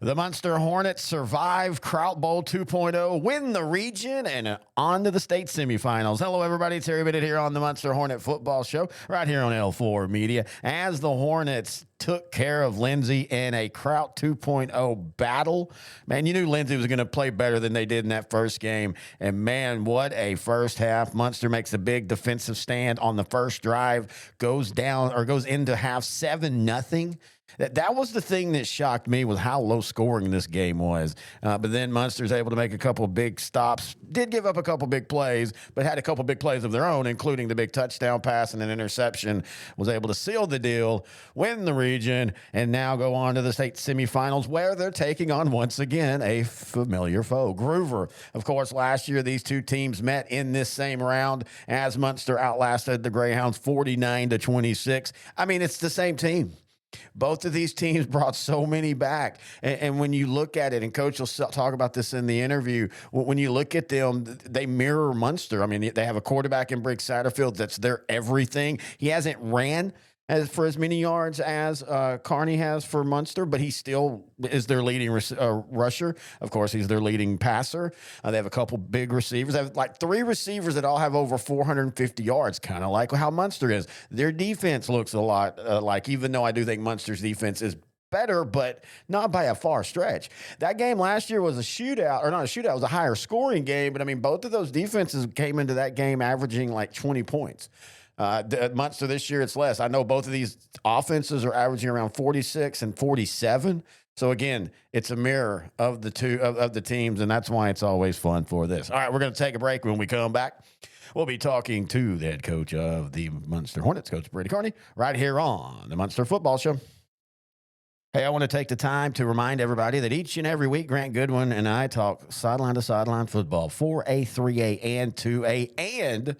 The Muenster Hornets survive Kraut Bowl 2.0, win the region, and on to the state semifinals. Hello, everybody. Terry Bennett here on the Muenster Hornet Football Show, right here on L4 Media. As the Hornets took care of Lindsay in a Kraut 2.0 battle, man, you knew Lindsay was going to play better than they did in that first game. And man, what a first half. Muenster makes a big defensive stand on the first drive, goes into half 7-0. That was the thing that shocked me, was how low scoring this game was. But then Munster's able to make a couple of big stops, did give up a couple big plays, but had a couple big plays of their own, including the big touchdown pass and an interception, was able to seal the deal, win the region, and now go on to the state semifinals, where they're taking on, once again, a familiar foe, Groover. Of course, last year these two teams met in this same round as Muenster outlasted the Greyhounds 49-26. I mean, it's the same team. Both of these teams brought so many back. And when you look at it, and Coach will talk about this in the interview, when you look at them, they mirror Muenster. I mean, they have a quarterback in Briggs Satterfield that's their everything. He hasn't ran for as many yards as Carne has for Muenster, but he still is their leading rusher. Of course, he's their leading passer. They have a couple big receivers. They have like 3 receivers that all have over 450 yards, kind of like how Muenster is. Their defense looks a lot like, even though I do think Munster's defense is better, but not by a far stretch. That game last year was a shootout, or not a shootout, it was a higher scoring game, but I mean, both of those defenses came into that game averaging like 20 points. Muenster this year, it's less. I know both of these offenses are averaging around 46 and 47. So again, it's a mirror of the two of the teams, and that's why it's always fun for this. All right, we're going to take a break. When we come back, we'll be talking to the head coach of the Muenster Hornets, Coach Brady Carne, right here on the Muenster Football Show. Hey, I want to take the time to remind everybody that each and every week, Grant Goodwin and I talk sideline to sideline football, 4A, 3A, and 2A, and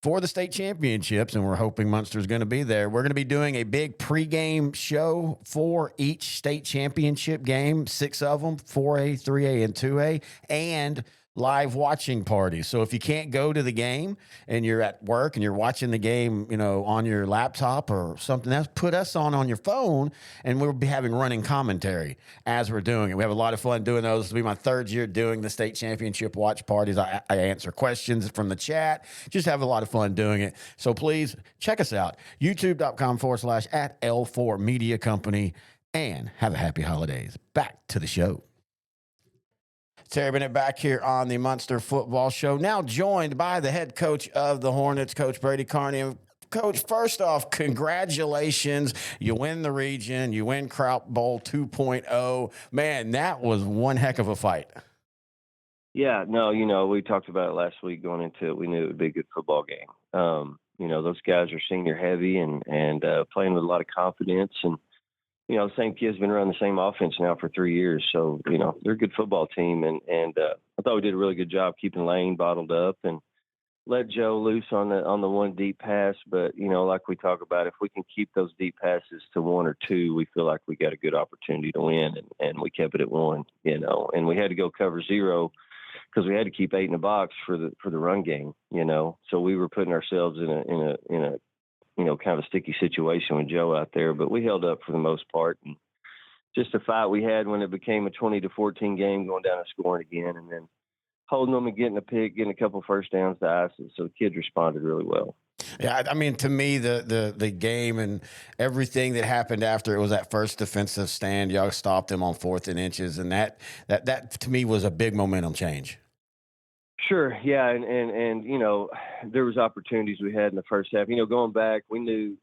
for the state championships, and we're hoping Muenster's going to be there. We're going to be doing a big pregame show for each state championship game, 6 of them, 4A, 3A, and 2A, and live watching parties. So if you can't go to the game and you're at work and you're watching the game, on your laptop or something else, put us on your phone, and we'll be having running commentary as we're doing it. We have a lot of fun doing those. This will be my 3rd year doing the state championship watch parties. I answer questions from the chat. Just have a lot of fun doing it. So please check us out, youtube.com/@L4 Media Company, and have a happy holidays. Back to the show. Terry Bennett back here on the Muenster Football Show, now joined by the head coach of the Hornets, Coach Brady Carne. Coach, first off, congratulations. You win the region. You win Kraut Bowl 2.0. Man, that was one heck of a fight. Yeah, no, we talked about it last week going into it. We knew it would be a good football game. Those guys are senior heavy and playing with a lot of confidence, and the same kid's been running the same offense now for 3 years. So, they're a good football team. And I thought we did a really good job keeping Lane bottled up and let Joe loose on the one deep pass. But, like we talk about, if we can keep those deep passes to 1 or 2, we feel like we got a good opportunity to win. And we kept it at 1, and we had to go cover 0 because we had to keep 8 in the box for the run game, So we were putting ourselves in a kind of a sticky situation with Joe out there, but we held up for the most part. And just a fight we had when it became a 20-14 game, going down and scoring again, and then holding them and getting a pick, getting a couple first downs to ice it. So the kids responded really well. Yeah, I mean, to me, the game and everything that happened after it was that first defensive stand. Y'all stopped them on 4th and inches, and that to me was a big momentum change. Sure. Yeah. And there was opportunities we had in the first half, going back, we knew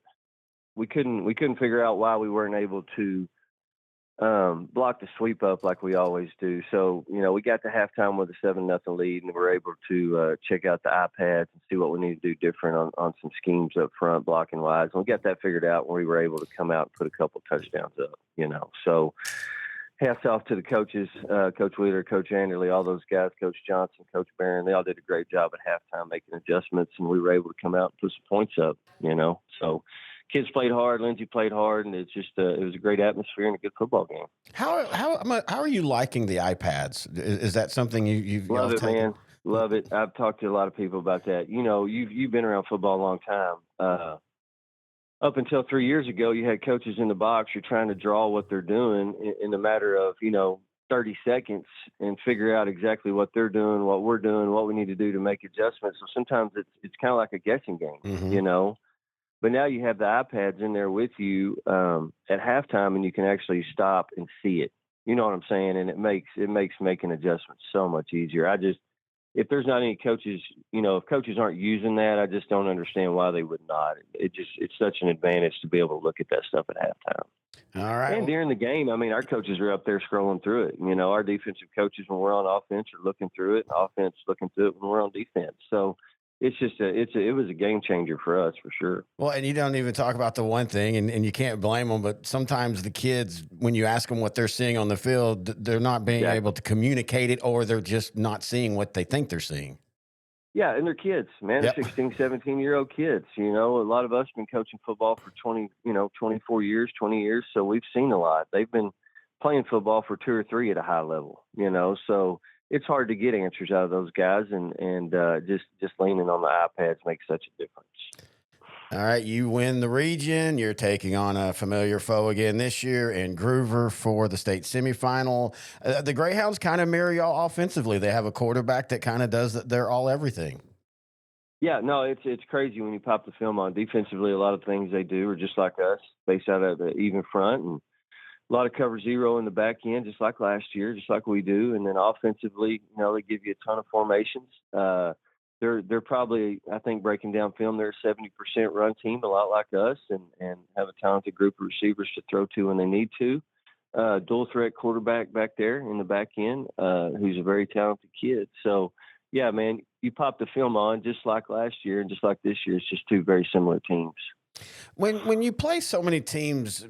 we couldn't figure out why we weren't able to block the sweep up like we always do. So, we got to halftime with a 7-0 lead, and we were able to check out the iPads and see what we need to do different on some schemes up front, blocking wise. And we got that figured out when we were able to come out and put a couple touchdowns up, so hats off to the coaches, Coach Wheeler, Coach Anderley, all those guys, Coach Johnson, Coach Barron. They all did a great job at halftime making adjustments, and we were able to come out and put some points up, So kids played hard, Lindsay played hard, and it's just it was a great atmosphere and a good football game. How are you liking the iPads? Is that something you've love it, taken? Man? Love it. I've talked to a lot of people about that. You've been around football a long time. up until 3 years ago, you had coaches in the box. You're trying to draw what they're doing in a matter of, 30 seconds and figure out exactly what they're doing, what we're doing, what we need to do to make adjustments. So sometimes it's kind of like a guessing game, But now you have the iPads in there with you at halftime, and you can actually stop and see it. You know what I'm saying? And it makes making adjustments so much easier. If there's not any coaches, if coaches aren't using that, I just don't understand why they would not. It's such an advantage to be able to look at that stuff at halftime. All right. And during the game, I mean, our coaches are up there scrolling through it. Our defensive coaches, when we're on offense, are looking through it, and offense looking through it when we're on defense. So it's just it was a game changer for us for sure. Well, and you don't even talk about the one thing, and you can't blame them, but sometimes the kids, when you ask them what they're seeing on the field, they're not being able to communicate it, or they're just not seeing what they think they're seeing. Yeah, and they're kids, man. Yep. 16, 17-year-old kids. A lot of us have been coaching football for 24 years, 20 years, so we've seen a lot. They've been playing football for 2 or 3 at a high level, so it's hard to get answers out of those guys, and just leaning on the iPads makes such a difference. All right, you win the region. You're taking on a familiar foe again this year in Groover for the state semifinal. The Greyhounds kind of mirror y'all offensively. They have a quarterback that kind of does their all everything. Yeah, no, it's crazy when you pop the film on. Defensively, a lot of things they do are just like us, based out of the even front, and a lot of cover zero in the back end, just like last year, just like we do. And then offensively, they give you a ton of formations. They're probably, I think, breaking down film, they're a 70% run team, a lot like us, and have a talented group of receivers to throw to when they need to. Dual threat quarterback back there in the back end, who's a very talented kid. So, yeah, man, you pop the film on just like last year and just like this year. It's just 2 very similar teams. When you play so many teams,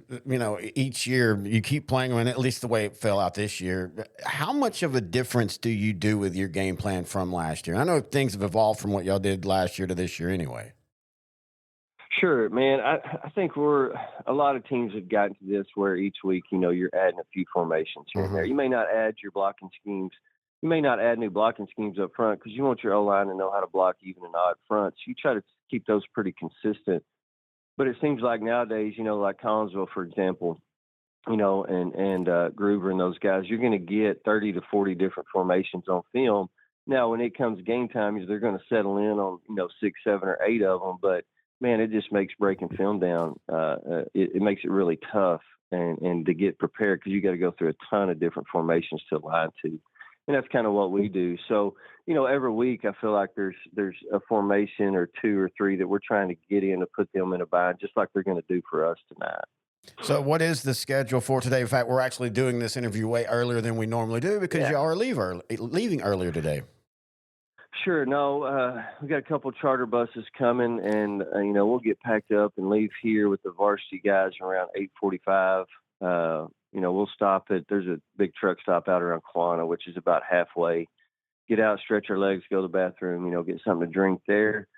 each year you keep playing them, and at least the way it fell out this year, how much of a difference do you do with your game plan from last year? I know things have evolved from what y'all did last year to this year anyway. Sure, man. I think a lot of teams have gotten to this where each week, you're adding a few formations here and there. You may not add your blocking schemes. You may not add new blocking schemes up front because you want your O-line to know how to block even and odd fronts. You try to keep those pretty consistent. But it seems like nowadays, like Collinsville, for example, and Groover and those guys, you're going to get 30 to 40 different formations on film. Now, when it comes game time, they're going to settle in on, 6, 7, or 8 of them. But, man, it just makes breaking film down. It makes it really tough and to get prepared because you got to go through a ton of different formations to align to. And that's kind of what we do. So, every week I feel like there's a formation or 2 or 3 that we're trying to get in to put them in a bind, just like they're going to do for us tonight. So what is the schedule for today? In fact, we're actually doing this interview way earlier than we normally do because y'all are leaving earlier today. Sure. No, we got a couple charter buses coming, and we'll get packed up and leave here with the varsity guys around 8:45. We'll stop there's a big truck stop out around Quanah, which is about halfway. Get out, stretch our legs, go to the bathroom, get something to drink there.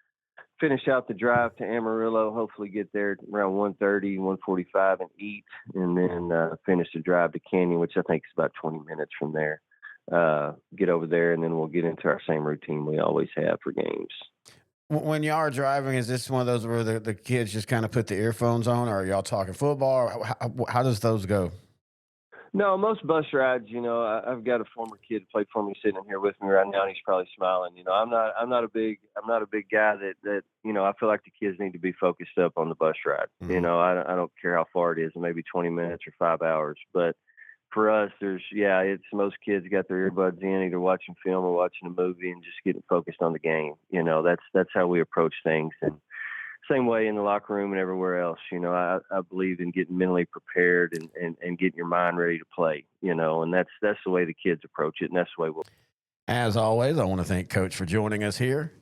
Finish out the drive to Amarillo, hopefully get there around 1:30, 1:45 and eat, and then finish the drive to Canyon, which I think is about 20 minutes from there. Get over there, and then we'll get into our same routine we always have for games. When y'all are driving, is this one of those where the kids just kind of put the earphones on, or are y'all talking football? How does those go? No, most bus rides, I've got a former kid who played for me sitting in here with me right now, and he's probably smiling. I'm not a big guy that I feel like the kids need to be focused up on the bus ride. Mm-hmm. I don't care how far it is, maybe 20 minutes or 5 hours, but for us, it's most kids got their earbuds in, either watching film or watching a movie and just getting focused on the game. That's how we approach things. And same way in the locker room and everywhere else. I believe in getting mentally prepared and getting your mind ready to play, and that's the way the kids approach it. And that's the way we'll. As always, I want to thank Coach for joining us here.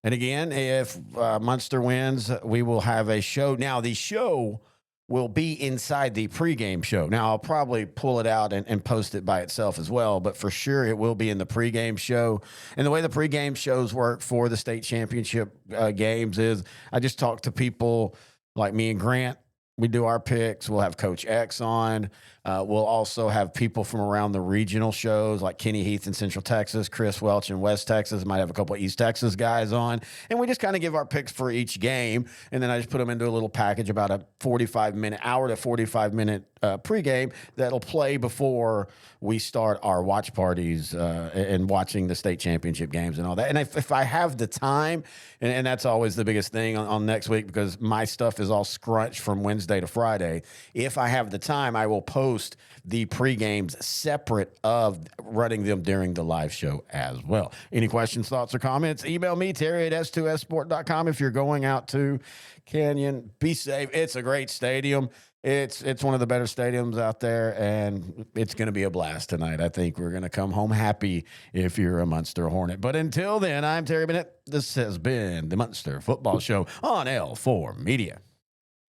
And again, if Muenster wins, we will have a show. Now, the show will be inside the pregame show. Now, I'll probably pull it out and post it by itself as well, but for sure it will be in the pregame show. And the way the pregame shows work for the state championship games is I just talk to people like me and Grant. We do our picks. We'll have Coach X on. We'll also have people from around the regional shows like Kenny Heath in Central Texas, Chris Welch in West Texas. Might have a couple of East Texas guys on. And we just kind of give our picks for each game. And then I just put them into a little package, about a hour to 45-minute pregame that'll play before we start our watch parties and watching the state championship games and all that. And if I have the time, and that's always the biggest thing on next week, because my stuff is all scrunched from Wednesday to Friday. If I have the time, I will post the pre-games separate of running them during the live show as well. Any questions, thoughts, or comments? Email me, Terry at S2SSport.com. If you're going out to Canyon, be safe. It's a great stadium. It's one of the better stadiums out there, and it's going to be a blast tonight. I think we're going to come home happy if you're a Muenster Hornet. But until then, I'm Terry Bennett. This has been the Muenster Football Show on L4 Media.